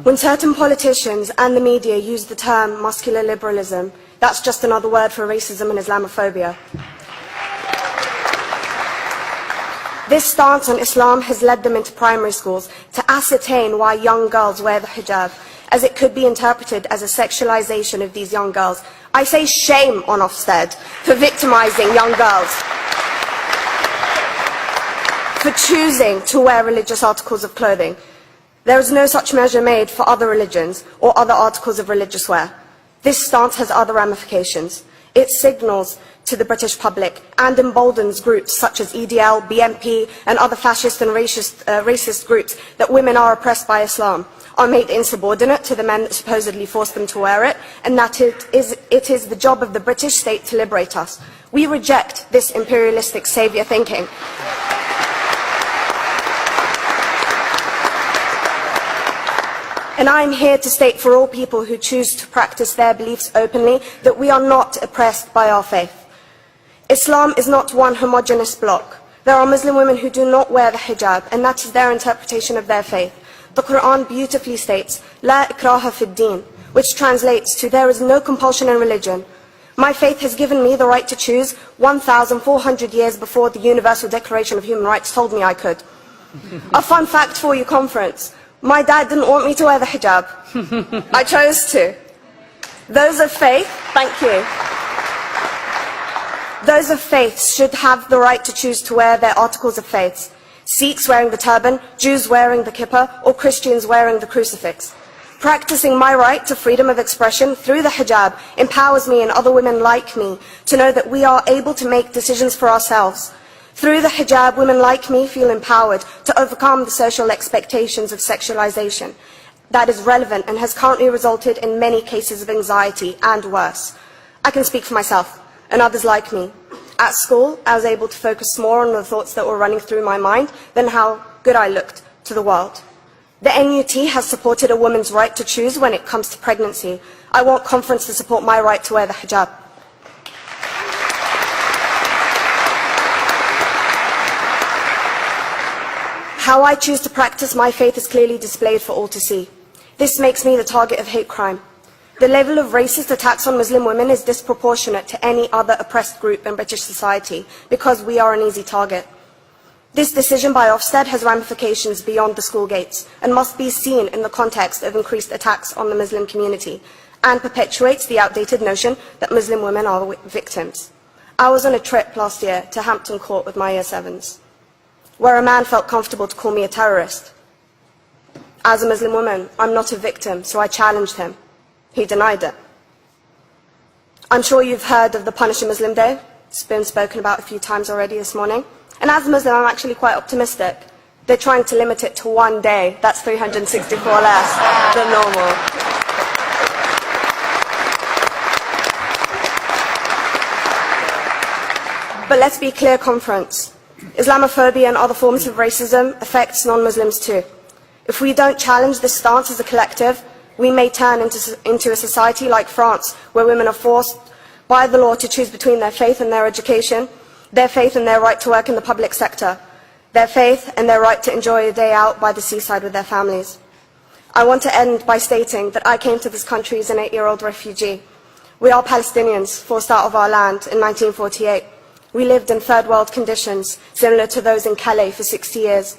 When certain politicians and the media use the term muscular liberalism, that's just another word for racism and Islamophobia. This stance on Islam has led them into primary schools to ascertain why young girls wear the hijab, as it could be interpreted as a sexualization of these young girls. I say shame on Ofsted for victimizing young girls, for choosing to wear religious articles of clothing. There is no such measure made for other religions or other articles of religious wear. This stance has other ramifications. It signals to the British public and emboldens groups such as EDL, BNP and other fascist and racist groups that women are oppressed by Islam, are made insubordinate to the men that supposedly force them to wear it, and that it is the job of the British state to liberate us. We reject this imperialistic saviour thinking. And I am here to state for all people who choose to practice their beliefs openly that we are not oppressed by our faith. Islam is not one homogeneous block. There are Muslim women who do not wear the hijab, and that is their interpretation of their faith. The Quran beautifully states, "La ikraha fid din," which translates to, "There is no compulsion in religion." My faith has given me the right to choose 1,400 years before the Universal Declaration of Human Rights told me I could. A fun fact for you, conference. My dad didn't want me to wear the hijab. I chose to. Those of faith, thank you. Those of faith should have the right to choose to wear their articles of faith. Sikhs wearing the turban, Jews wearing the kippah, or Christians wearing the crucifix. Practicing my right to freedom of expression through the hijab empowers me and other women like me to know that we are able to make decisions for ourselves. Through the hijab, women like me feel empowered to overcome the social expectations of sexualization that is relevant and has currently resulted in many cases of anxiety and worse. I can speak for myself and others like me. At school, I was able to focus more on the thoughts that were running through my mind than how good I looked to the world. The NUT has supported a woman's right to choose when it comes to pregnancy. I want conference to support my right to wear the hijab. How I choose to practice my faith is clearly displayed for all to see. This makes me the target of hate crime. The level of racist attacks on Muslim women is disproportionate to any other oppressed group in British society because we are an easy target. This decision by Ofsted has ramifications beyond the school gates and must be seen in the context of increased attacks on the Muslim community and perpetuates the outdated notion that Muslim women are victims. I was on a trip last year to Hampton Court with my Year 7s, where a man felt comfortable to call me a terrorist. As a Muslim woman, I'm not a victim, so I challenged him. He denied it. I'm sure you've heard of the Punish a Muslim Day. It's been spoken about a few times already this morning. And as a Muslim, I'm actually quite optimistic. They're trying to limit it to one day. That's 364 less than normal. But let's be clear, conference. Islamophobia and other forms of racism affects non-Muslims too. If we don't challenge this stance as a collective, we may turn into a society like France, where women are forced by the law to choose between their faith and their education, their faith and their right to work in the public sector, their faith and their right to enjoy a day out by the seaside with their families. I want to end by stating that I came to this country as an 8-year-old refugee. We are Palestinians, forced out of our land in 1948. We lived in third world conditions, similar to those in Calais for 60 years.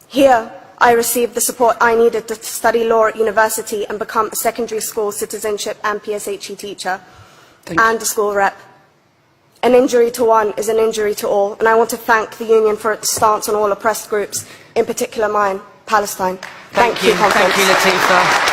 Here, I received the support I needed to study law at university and become a secondary school citizenship and PSHE teacher and a school rep. An injury to one is an injury to all, and I want to thank the Union for its stance on all oppressed groups, in particular mine, Palestine. Thank you, Thank you, Latifa.